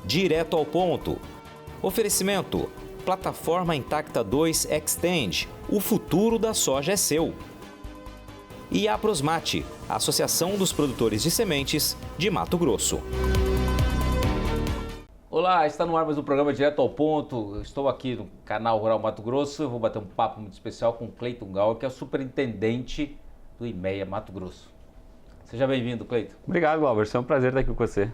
direto ao ponto. Oferecimento: Plataforma Intacta 2 Extend. O futuro da soja é seu. E a Aprosmate, Associação dos Produtores de Sementes de Mato Grosso. Olá, está no ar mais um programa Direto ao Ponto. Eu estou aqui no canal Rural Mato Grosso. Eu vou bater um papo muito especial com o Cleiton Gal, que é o superintendente do IMEA Mato Grosso. Seja bem-vindo, Cleiton. Obrigado, Glauber. É um prazer estar aqui com você.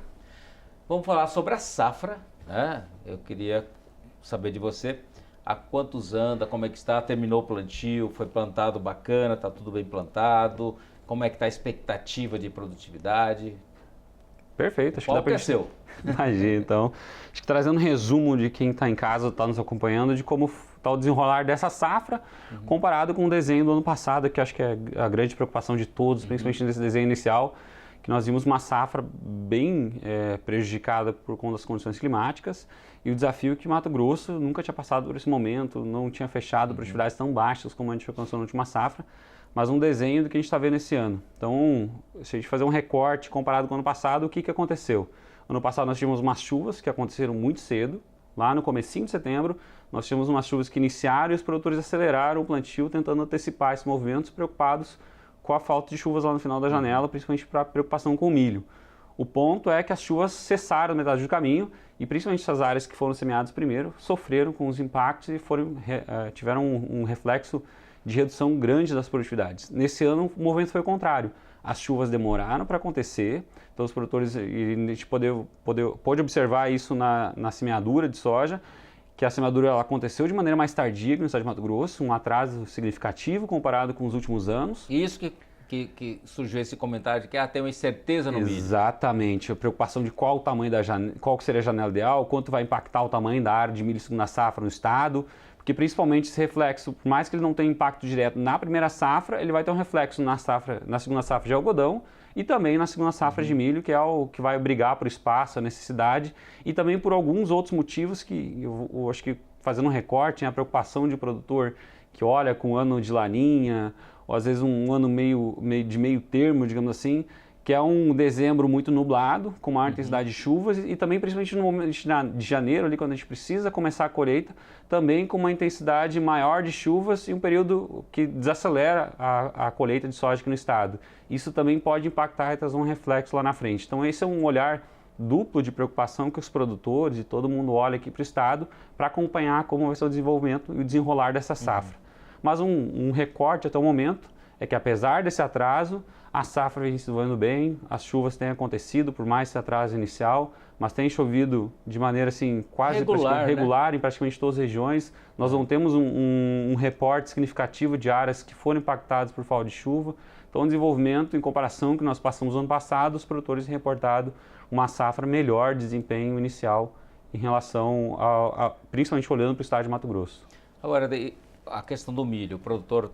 Vamos falar sobre a safra, né? Eu queria saber de você há quantos anda, como é que está, terminou o plantio, foi plantado bacana, está tudo bem plantado, como é que está a expectativa de produtividade? Perfeito. Qual que é seu? Imagina, então. Acho que trazendo um resumo de quem está em casa, está nos acompanhando, de como está o desenrolar dessa safra, comparado com o desenho do ano passado, que acho que é a grande preocupação de todos, principalmente nesse desenho inicial, que nós vimos uma safra bem prejudicada por conta das condições climáticas e o desafio que Mato Grosso nunca tinha passado por esse momento, não tinha fechado produtividades tão baixas como a gente alcançou na última safra, mas um desenho do que a gente está vendo esse ano. Então, se a gente fazer um recorte comparado com o ano passado, o que aconteceu? Ano passado nós tivemos umas chuvas que aconteceram muito cedo, lá no comecinho de setembro, nós tivemos umas chuvas que iniciaram e os produtores aceleraram o plantio, tentando antecipar esses movimentos, preocupados com a falta de chuvas lá no final da janela, principalmente para preocupação com o milho. O ponto é que as chuvas cessaram na metade do caminho e principalmente essas áreas que foram semeadas primeiro sofreram com os impactos e tiveram um reflexo de redução grande das produtividades. Nesse ano o movimento foi o contrário. As chuvas demoraram para acontecer, então os produtores, e a gente pôde observar isso na semeadura de soja, que a semeadura ela aconteceu de maneira mais tardia que no estado de Mato Grosso, um atraso significativo comparado com os últimos anos. Isso que surgiu esse comentário de que tem uma incerteza no milho. Exatamente, a preocupação de qual o tamanho qual seria a janela ideal, quanto vai impactar o tamanho da área de milho segunda safra no estado, porque principalmente esse reflexo, por mais que ele não tenha impacto direto na primeira safra, ele vai ter um reflexo na segunda safra de algodão e também na segunda safra de milho, que é o que vai brigar por espaço, a necessidade, e também por alguns outros motivos que eu acho que, fazendo um recorte, a preocupação de produtor que olha com um ano de laninha, ou às vezes um ano de meio termo, digamos assim, que é um dezembro muito nublado, com maior intensidade de chuvas, e também principalmente no momento de janeiro, ali, quando a gente precisa começar a colheita, também com uma intensidade maior de chuvas e um período que desacelera a colheita de soja aqui no estado. Isso também pode impactar e trazer um reflexo lá na frente. Então esse é um olhar duplo de preocupação que os produtores e todo mundo olha aqui para o estado para acompanhar como vai ser o desenvolvimento e o desenrolar dessa safra. Mas um recorte até o momento é que, apesar desse atraso, a safra vem se desenvolvendo bem, as chuvas têm acontecido por mais esse atraso inicial, mas tem chovido de maneira assim quase regular, né? Em praticamente todas as regiões. Nós não temos um reporte significativo de áreas que foram impactadas por falta de chuva. Então, o desenvolvimento, em comparação com o que nós passamos no ano passado, os produtores têm reportado uma safra melhor de desempenho inicial em relação principalmente olhando para o estado de Mato Grosso. Agora, a questão do milho, o produtor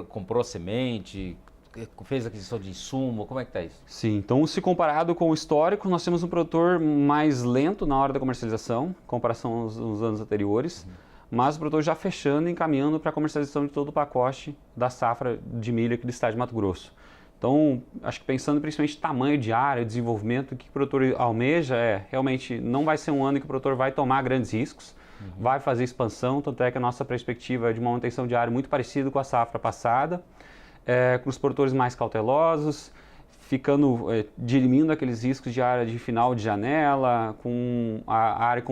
comprou semente, fez aquisição de insumo, como é que está isso? Sim, então se comparado com o histórico, nós temos um produtor mais lento na hora da comercialização, em comparação aos anos anteriores, mas o produtor já fechando e encaminhando para a comercialização de todo o pacote da safra de milho aqui do estado de Mato Grosso. Então, acho que pensando principalmente em tamanho de área, desenvolvimento, o que o produtor almeja realmente não vai ser um ano que o produtor vai tomar grandes riscos, vai fazer expansão, tanto é que a nossa perspectiva é de uma manutenção de área muito parecida com a safra passada, com os produtores mais cautelosos, dirimindo aqueles riscos de área de final de janela, com a área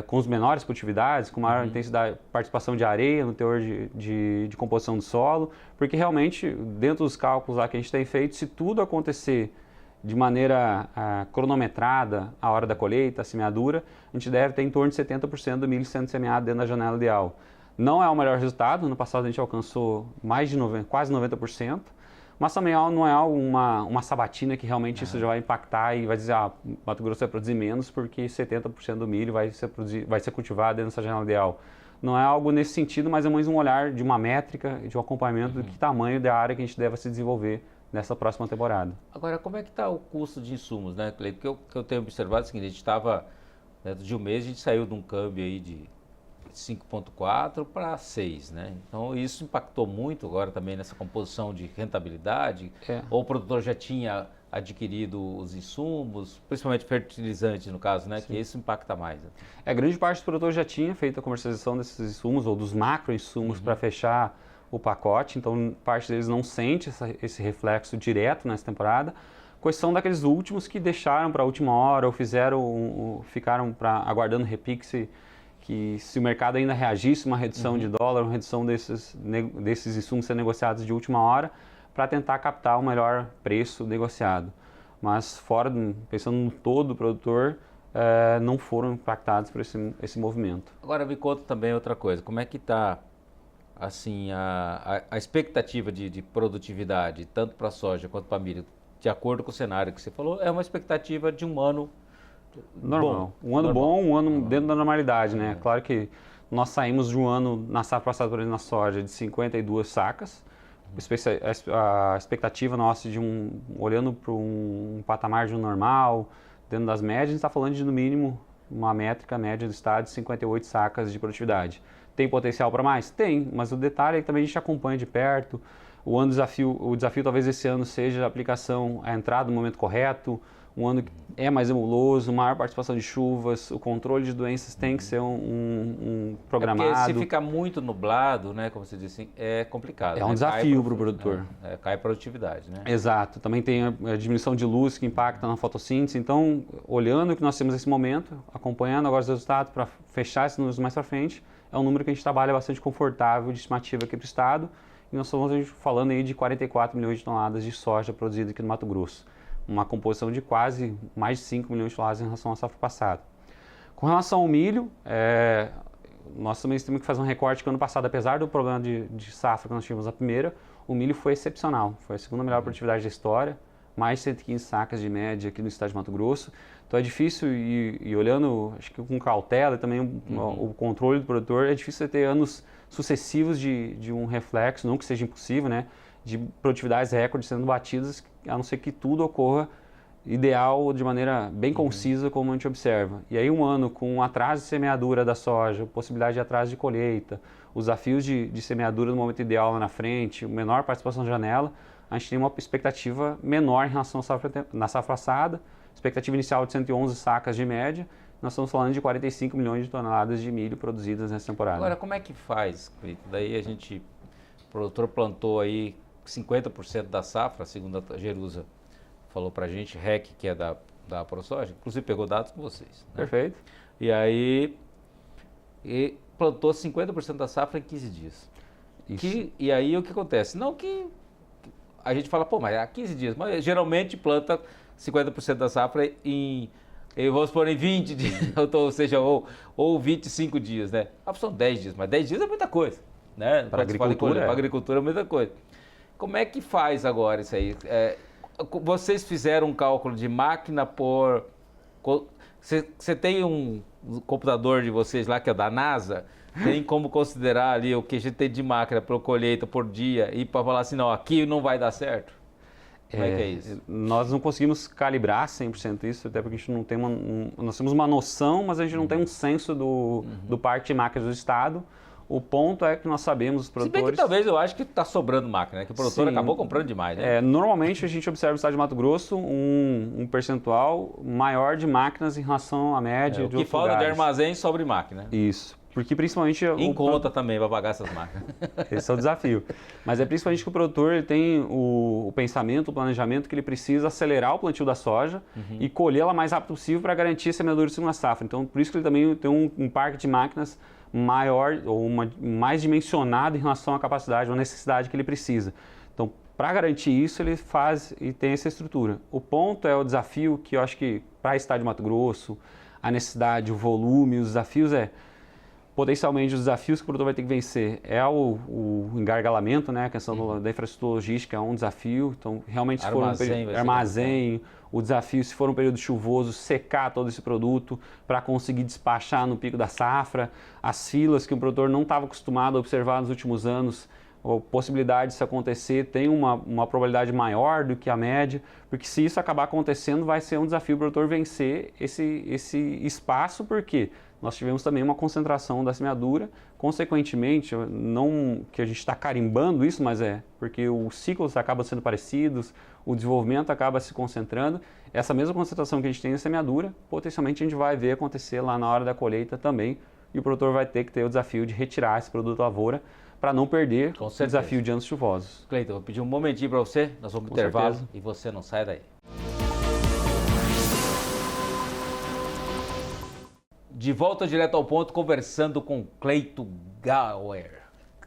com os menores produtividades, com maior intensidade, participação de areia no teor de composição do solo, porque realmente, dentro dos cálculos lá que a gente tem feito, se tudo acontecer de maneira cronometrada, a hora da colheita, a semeadura, a gente deve ter em torno de 70% do milho sendo semeado dentro da janela ideal. Não é o melhor resultado, no passado a gente alcançou quase 90%, mas também não é uma sabatina que realmente isso já vai impactar e vai dizer, Mato Grosso vai produzir menos porque 70% do milho vai ser cultivado dentro dessa janela ideal. Não é algo nesse sentido, mas é mais um olhar de uma métrica, de um acompanhamento do que tamanho da área que a gente deve se desenvolver nessa próxima temporada. Agora, como é que está o custo de insumos, né, Cleiton? O que eu tenho observado é o seguinte, a gente estava, dentro de um mês, a gente saiu de um câmbio aí de 5,4 para 6, né? Então isso impactou muito agora também nessa composição de rentabilidade, ou o produtor já tinha adquirido os insumos, principalmente fertilizantes no caso, né? Sim. Que isso impacta mais. Grande parte dos produtores já tinha feito a comercialização desses insumos ou dos macro-insumos para fechar o pacote, então parte deles não sente esse reflexo direto nessa temporada, com exceção daqueles últimos que deixaram para a última hora ou ficaram aguardando repique que se o mercado ainda reagisse, uma redução de dólar, uma redução desses insumos ser negociados de última hora, para tentar captar o melhor preço negociado. Mas pensando no todo do produtor, não foram impactados por esse movimento. Agora me conta também outra coisa, como é que está assim, a expectativa de produtividade, tanto para a soja quanto para milho, de acordo com o cenário que você falou, é uma expectativa de um ano normal. Um ano bom, um ano dentro da normalidade, né? Claro que nós saímos de um ano, na safra passada, por exemplo, na soja, de 52 sacas. A expectativa nossa olhando para um patamar de um normal, dentro das médias, a gente está falando de no mínimo uma métrica média do estado de 58 sacas de produtividade. Tem potencial para mais? Tem, mas o detalhe é que também a gente acompanha de perto. O desafio talvez esse ano seja a aplicação, a entrada no momento correto, um ano que é mais emuloso, maior participação de chuvas, o controle de doenças tem que ser programado. Porque se ficar muito nublado, né, como você disse, é complicado. É um desafio para o produtor. Cai a produtividade, né? Exato. Também tem a diminuição de luz que impacta na fotossíntese. Então, olhando o que nós temos nesse momento, acompanhando agora os resultados para fechar esses números mais para frente, é um número que a gente trabalha bastante confortável de estimativa aqui para o estado. E nós estamos falando aí de 44 milhões de toneladas de soja produzida aqui no Mato Grosso. Uma composição de quase mais de 5 milhões de toneladas em relação à safra passada. Com relação ao milho, nós também temos que fazer um recorte que ano passado, apesar do problema de safra que nós tivemos na primeira, o milho foi excepcional. Foi a segunda melhor produtividade da história, mais de 115 sacas de média aqui no estado de Mato Grosso. Então é difícil, e olhando, acho que com cautela e também o controle do produtor, é difícil ter anos sucessivos de um reflexo, não que seja impossível, né? De produtividades recordes sendo batidas, a não ser que tudo ocorra ideal, de maneira bem concisa, como a gente observa. E aí um ano com atraso de semeadura da soja, possibilidade de atraso de colheita, os desafios de semeadura no momento ideal lá na frente, menor participação de janela, a gente tem uma expectativa menor em relação na safra passada, expectativa inicial de 111 sacas de média, nós estamos falando de 45 milhões de toneladas de milho produzidas nessa temporada. Agora, como é que faz, Clito? Daí o produtor plantou aí 50% da safra, segundo a Jerusa falou pra gente, REC, que é da ProSoja, inclusive pegou dados com vocês. Né? Perfeito. E aí plantou 50% da safra em 15 dias. E aí o que acontece? Não que a gente fala, pô, mas há 15 dias, mas geralmente planta 50% da safra vamos supor, em 20 dias, ou seja, ou 25 dias, né? São 10 dias, mas 10 dias é muita coisa, né? Para a agricultura é muita coisa. Como é que faz agora isso aí? Vocês fizeram um cálculo de máquina por... Você tem um computador de vocês lá, que é da NASA, tem como considerar ali o que a gente tem de máquina para colheita por dia e para falar assim, não, aqui não vai dar certo? Como é que é isso? Nós não conseguimos calibrar 100% isso, até porque a gente não tem nós temos uma noção, mas a gente não tem um censo do parque de máquinas do estado. O ponto é que nós sabemos, os produtores... Se bem que talvez eu acho que está sobrando máquina, né? Que o produtor acabou comprando demais, né? Normalmente a gente observa no estado de Mato Grosso um percentual maior de máquinas em relação à média de outros lugares. O que falta de armazém sobre máquina. Isso. Porque principalmente... Em conta também para pagar essas máquinas. Esse é o desafio. Mas é principalmente que o produtor ele tem o pensamento, o planejamento que ele precisa acelerar o plantio da soja e colhê-la o mais rápido possível para garantir a semeadura de segunda safra. Então, por isso que ele também tem um parque de máquinas maior ou mais dimensionado em relação à capacidade, ou necessidade que ele precisa. Então, para garantir isso, ele faz e tem essa estrutura. O ponto é o desafio que eu acho que para o estado de Mato Grosso, a necessidade, o volume, os desafios potencialmente os desafios que o produtor vai ter que vencer é o engargalamento, né? A questão da infraestrutura logística é um desafio. Então, realmente, se for um período armazém, o desafio, se for um período chuvoso, secar todo esse produto para conseguir despachar no pico da safra, as filas que o produtor não estava acostumado a observar nos últimos anos, a possibilidade disso acontecer tem uma probabilidade maior do que a média, porque se isso acabar acontecendo, vai ser um desafio para o produtor vencer esse espaço, porque nós tivemos também uma concentração da semeadura. Consequentemente, não que a gente está carimbando isso, mas porque os ciclos acabam sendo parecidos, o desenvolvimento acaba se concentrando. Essa mesma concentração que a gente tem na semeadura, potencialmente a gente vai ver acontecer lá na hora da colheita também, e o produtor vai ter que ter o desafio de retirar esse produto lavoura para não perder o desafio de anos chuvosos. Cleiton, vou pedir um momentinho para você, nós vamos pro intervalo e você não sai daí. De volta direto ao ponto, conversando com Cleiton Gauer.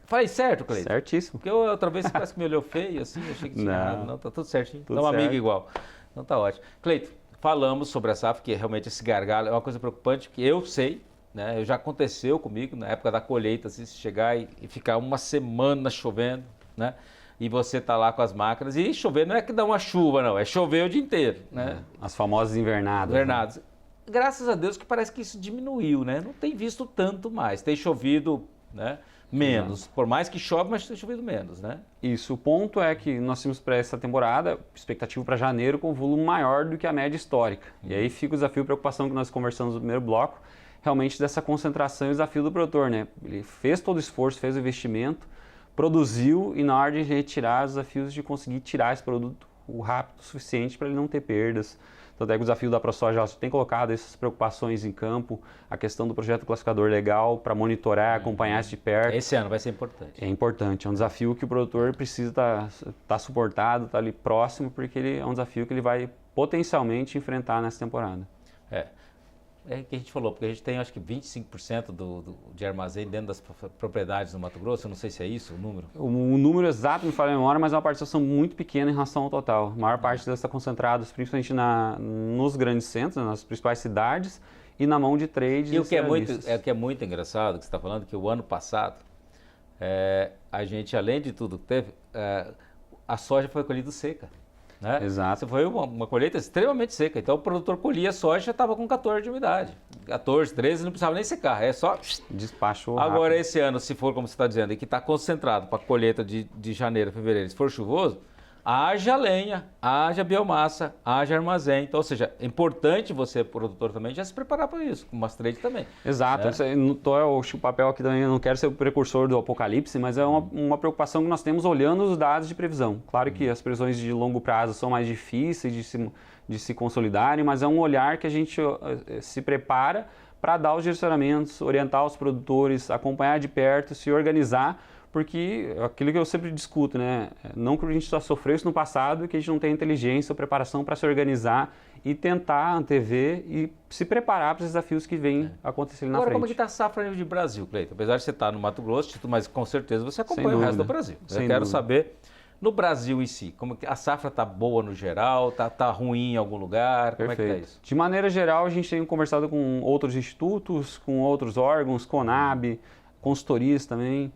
Falei certo, Cleiton? Certíssimo. Porque outra vez você parece que me olhou feio, assim, eu achei que tinha errado. Não, tá tudo certinho. Então, amigo igual. Então tá ótimo. Cleiton, falamos sobre a safra, que realmente esse gargalo é uma coisa preocupante, que eu sei, né? Já aconteceu comigo na época da colheita, assim, se chegar e ficar uma semana chovendo, né? E você tá lá com as máquinas, e chover não é que dá uma chuva, não, é chover o dia inteiro, né? As famosas invernadas. Invernadas. Né? Graças a Deus que parece que isso diminuiu, né? Não tem visto tanto mais, tem chovido, né, menos. Por mais que chove, mas tem chovido menos, né? Isso, o ponto é que nós temos para essa temporada, expectativa para janeiro com volume maior do que a média histórica. E aí fica o desafio e preocupação que nós conversamos no primeiro bloco, realmente dessa concentração e desafio do produtor, né? Ele fez todo o esforço, fez o investimento, produziu e na hora de retirar os desafios de conseguir tirar esse produto o rápido o suficiente para ele não ter perdas. Tanto é que o desafio da ProSoja tem colocado essas preocupações em campo, a questão do projeto classificador legal para monitorar, acompanhar isso de perto. Esse ano vai ser importante. É importante, é um desafio que o produtor precisa estar suportado, estar ali próximo, porque é um desafio que ele vai potencialmente enfrentar nessa temporada. É que a gente falou, porque a gente tem acho que 25% de armazém dentro das propriedades no Mato Grosso, eu não sei se é isso o número. O número exato me falha a memória, mas é uma participação muito pequena em relação ao total. A maior parte delas está concentrada principalmente nos grandes centros, nas principais cidades e na mão de trades. E o que é muito engraçado que você está falando, que o ano passado, a gente além de tudo teve, a soja foi colhida seca. Né? Exato. Foi uma colheita extremamente seca, então o produtor colhia soja e já estava com 14 de umidade. 14, 13, não precisava nem secar, é só... Despachou Agora rápido. esse ano, se for como você está dizendo, e que está concentrado para a colheita de janeiro, fevereiro, se for chuvoso, haja lenha, haja biomassa, haja armazém. Então, ou seja, é importante você, produtor, também já se preparar para isso, com umas trade também. Exato. O papel aqui também, eu não quero ser o precursor do apocalipse, mas é uma preocupação que nós temos olhando os dados de previsão. Claro que as previsões de longo prazo são mais difíceis de se consolidarem, mas é um olhar que a gente se prepara para dar os direcionamentos, orientar os produtores, acompanhar de perto, se organizar, porque aquilo que eu sempre discuto, né? Não que a gente só sofreu isso no passado, que a gente não tem inteligência ou preparação para se organizar e tentar antever e se preparar para os desafios que vêm acontecendo na frente. Agora, como é que está a safra a nível de Brasil, Cleiton? Apesar de você estar no Mato Grosso, mas com certeza você acompanha o resto do Brasil. Eu quero saber, no Brasil em si, como que a safra está boa no geral, está ruim em algum lugar, como Perfeito. É que está isso? De maneira geral, a gente tem conversado com outros institutos, com outros órgãos, Conab, consultorias também.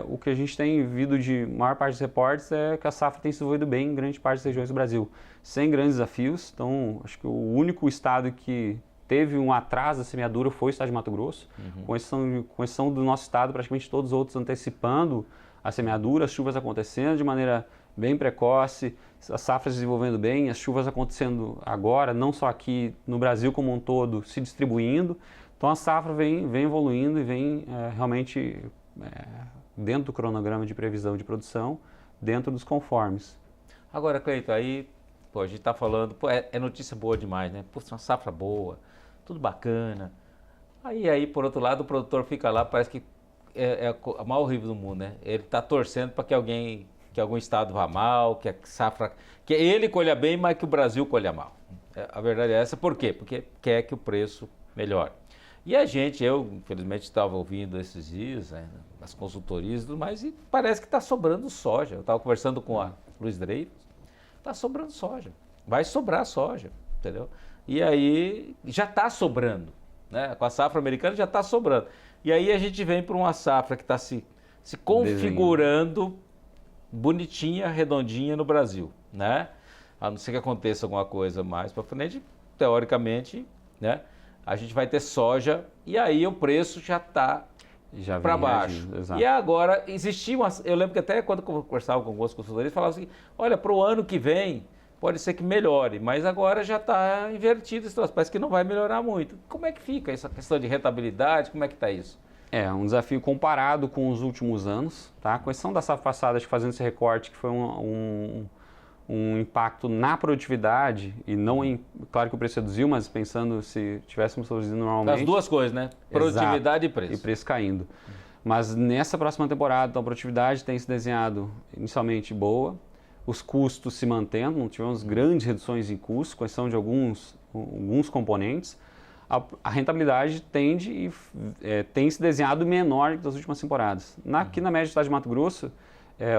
O que a gente tem visto de maior parte dos reportes é que a safra tem se desenvolvido bem em grande parte das regiões do Brasil, sem grandes desafios. Então, acho que o único estado que teve um atraso da semeadura foi o estado de Mato Grosso, com exceção do nosso estado, praticamente todos os outros antecipando a semeadura, as chuvas acontecendo de maneira bem precoce, as safras desenvolvendo bem, as chuvas acontecendo agora, não só aqui no Brasil como um todo, se distribuindo. Então a safra vem evoluindo e vem realmente dentro do cronograma de previsão de produção, dentro dos conformes. Agora, Cleiton, aí a gente está falando, é notícia boa demais, né? Uma safra boa, tudo bacana. Aí, por outro lado, o produtor fica lá, parece que é a mais horrível do mundo, né? Ele está torcendo para que algum estado vá mal, que a safra, que ele colha bem, mas que o Brasil colha mal. A verdade é essa. Por quê? Porque quer que o preço melhore. E eu infelizmente estava ouvindo esses dias, né, as consultorias e tudo mais, e parece que está sobrando soja. Eu estava conversando com a Luiz Dreyfus, está sobrando soja, vai sobrar soja, entendeu? E aí já está sobrando, né? Com a safra americana já está sobrando. E aí a gente vem para uma safra que está se configurando bonitinha, redondinha no Brasil, né? A não ser que aconteça alguma coisa mais para frente, teoricamente, né? A gente vai ter soja e aí o preço já está para baixo. E agora, eu lembro que até quando eu conversava com alguns consultores, falavam assim, olha, para o ano que vem, pode ser que melhore, mas agora já está invertido esse troço, parece que não vai melhorar muito. Como é que fica essa questão de rentabilidade, como é que está isso? É um desafio comparado com os últimos anos, tá? Com exceção da safra passada, acho que fazendo esse recorte, que foi um impacto na produtividade e não em... Claro que o preço reduziu, mas pensando se tivéssemos produzido normalmente... As duas coisas, né? Produtividade. Exato, e preço. E preço caindo. Mas nessa próxima temporada, então, a produtividade tem se desenhado inicialmente boa, os custos se mantendo, não tivemos grandes reduções em custos, com exceção de alguns componentes. A rentabilidade tende e tem se desenhado menor que das últimas temporadas. Aqui na média do estado de Mato Grosso,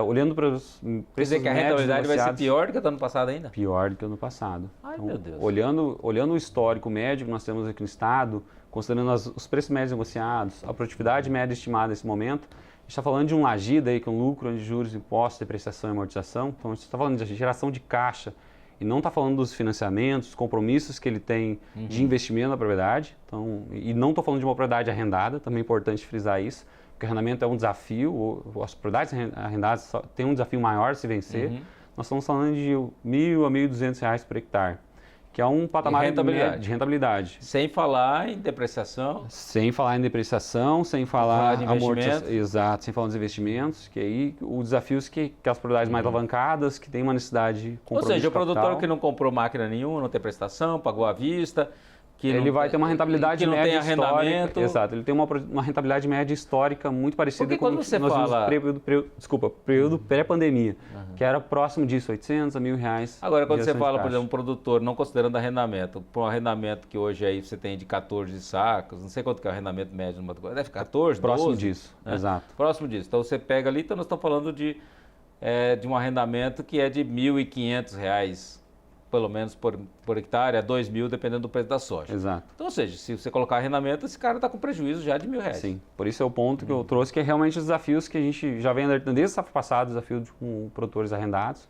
olhando para os preços médios... Quer dizer que a rentabilidade vai ser pior do que o ano passado ainda? Pior do que o ano passado. Ai, então, meu Deus. Olhando o histórico médio que nós temos aqui no estado, considerando os preços médios negociados, a produtividade média estimada nesse momento, a gente está falando de um Lagida aí, com lucro de juros, impostos, depreciação e amortização. Então a gente está falando de geração de caixa e não está falando dos financiamentos, dos compromissos que ele tem de investimento na propriedade. Então, e não estou falando de uma propriedade arrendada, também é importante frisar isso, porque o arrendamento é um desafio, as propriedades arrendadas têm um desafio maior de se vencer. Nós estamos falando de R$1.000 a R$1.200 por hectare, que é um patamar de rentabilidade. Sem falar em depreciação. Sem falar em depreciação, sem falar em investimento. Exato, sem falar nos investimentos, que aí os desafios que as propriedades mais alavancadas, que têm uma necessidade de compromisso. Ou seja, o capital, produtor que não comprou máquina nenhuma, não tem prestação, pagou à vista, que ele vai ter uma rentabilidade média histórica. Arrendamento. Exato, ele tem uma rentabilidade média histórica muito parecida com o que nós vimos período pré-pandemia, que era próximo disso, R$800 a R$1.000. Agora, quando você fala, por exemplo, um produtor, não considerando arrendamento, para um arrendamento que hoje aí você tem de 14 sacos, não sei quanto que é o arrendamento médio no Mato Grosso, deve ficar 14, próximo 12, disso, né? Exato. Próximo disso. Então você pega ali, então nós estamos falando de um arrendamento que é de R$1.500, pelo menos por hectare, a R$2.000, dependendo do preço da soja. Exato. Então, ou seja, se você colocar arrendamento, esse cara está com prejuízo já de R$1.000. Sim, por isso é o ponto que eu trouxe, que é realmente os desafios que a gente já vem alertando desde a safra passada, desafio com produtores arrendados,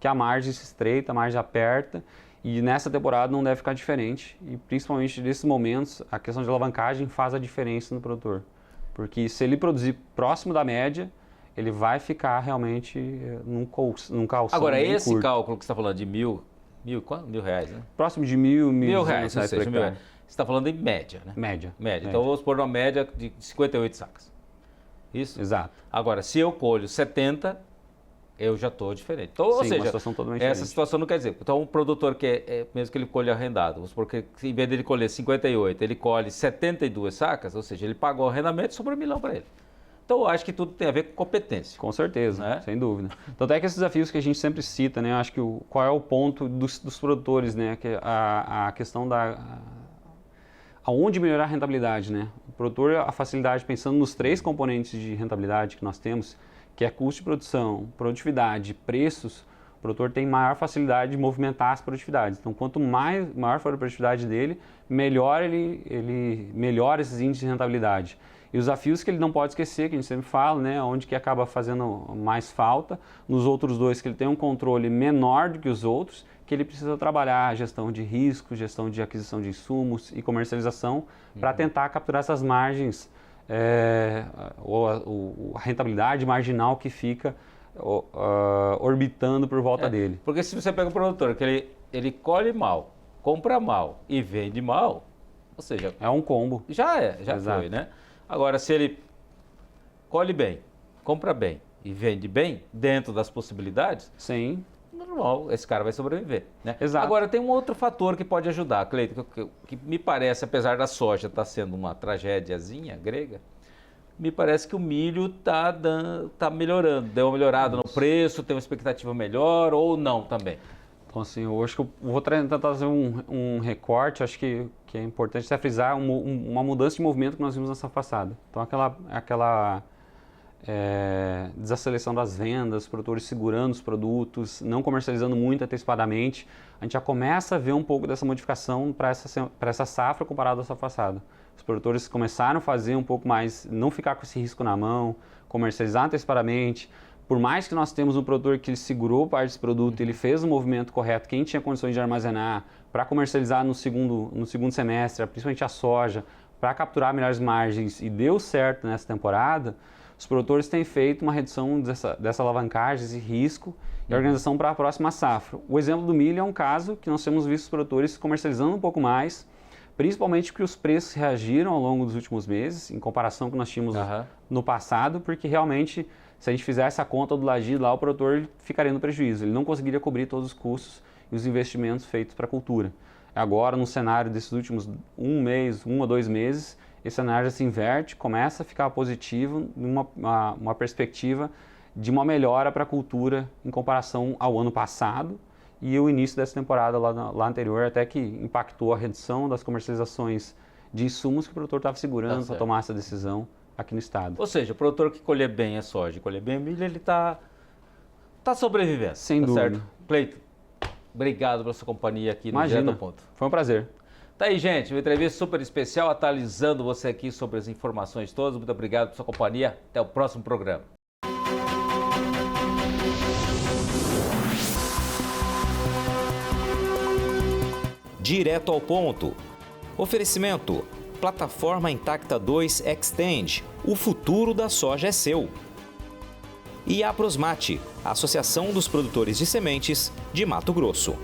que a margem se estreita, a margem aperta, e nessa temporada não deve ficar diferente. E principalmente nesses momentos, a questão de alavancagem faz a diferença no produtor. Porque se ele produzir próximo da média, ele vai ficar realmente num calção. Agora, bem esse curto. cálculo que você está falando de R$1.000, né? Próximo de R$1.000, R$1.000, R$1.200 por hectare. Você está falando em média, né? Média. Então vamos pôr uma média de 58 sacas. Isso? Exato. Agora, se eu colho 70, eu já estou diferente. Então, Sim, ou seja, uma situação totalmente essa diferente. situação não quer dizer. Então, um produtor que mesmo que ele colhe arrendado, vamos supor que em vez dele colher 58, ele colhe 72 sacas, ou seja, ele pagou o arrendamento e sobrou R$1.000 para ele. Então, eu acho que tudo tem a ver com competência. Com certeza, né? Sem dúvida. Tanto é que esses desafios que a gente sempre cita, né? Eu acho que qual é o ponto dos produtores, né? Que a questão aonde melhorar a rentabilidade, né? O produtor, a facilidade, pensando nos 3 componentes de rentabilidade que nós temos, que é custo de produção, produtividade, preços, o produtor tem maior facilidade de movimentar as produtividades. Então, quanto maior for a produtividade dele, melhor ele melhora esses índices de rentabilidade. E os desafios que ele não pode esquecer, que a gente sempre fala, né, onde que acaba fazendo mais falta, nos outros 2 que ele tem um controle menor do que os outros, que ele precisa trabalhar a gestão de risco, gestão de aquisição de insumos e comercialização para tentar capturar essas margens, ou a rentabilidade marginal que fica orbitando por volta dele. Porque se você pega um produtor que ele colhe mal, compra mal e vende mal, ou seja... É um combo. Já Exato. foi, né? Agora, se ele colhe bem, compra bem e vende bem, dentro das possibilidades, sim, normal, esse cara vai sobreviver, né? Exato. Agora, tem um outro fator que pode ajudar, Cleiton, que me parece, apesar da soja estar sendo uma tragédiazinha grega, me parece que o milho tá melhorando, deu uma melhorada no preço, tem uma expectativa melhor ou não também? Então, assim, eu acho que eu vou tentar fazer um recorte, acho que é importante frisar uma mudança de movimento que nós vimos nessa passada. Então, aquela desaceleração das vendas, produtores segurando os produtos, não comercializando muito antecipadamente, a gente já começa a ver um pouco dessa modificação para essa safra comparada à safra passada. Os produtores começaram a fazer um pouco mais, não ficar com esse risco na mão, comercializar antecipadamente. Por mais que nós temos um produtor que ele segurou parte desse produto, ele fez o movimento correto, quem tinha condições de armazenar, para comercializar no segundo semestre, principalmente a soja, para capturar melhores margens, e deu certo nessa temporada, os produtores têm feito uma redução dessa alavancagem, esse risco e organização para a próxima safra. O exemplo do milho é um caso que nós temos visto os produtores comercializando um pouco mais, principalmente porque os preços reagiram ao longo dos últimos meses, em comparação com o que nós tínhamos no passado, porque realmente, se a gente fizesse a conta do ladinho lá, o produtor ficaria no prejuízo, ele não conseguiria cobrir todos os custos e os investimentos feitos para a cultura. Agora, no cenário desses últimos 1 ou 2 meses, esse cenário já se inverte, começa a ficar positivo, uma perspectiva de uma melhora para a cultura em comparação ao ano passado e o início dessa temporada lá anterior, até que impactou a redução das comercializações de insumos que o produtor estava segurando para tomar essa decisão aqui no estado. Ou seja, o produtor que colher bem a soja e colher bem a milho, ele está sobrevivendo. Sem dúvida. Certo? Cleiton, obrigado pela sua companhia aqui no Direto ao Ponto. Foi um prazer. Tá aí, gente, uma entrevista super especial, atualizando você aqui sobre as informações todas. Muito obrigado pela sua companhia. Até o próximo programa. Direto ao Ponto. Oferecimento: Plataforma Intacta 2 Extend. O futuro da soja é seu. E a Aprosmate, Associação dos Produtores de Sementes de Mato Grosso.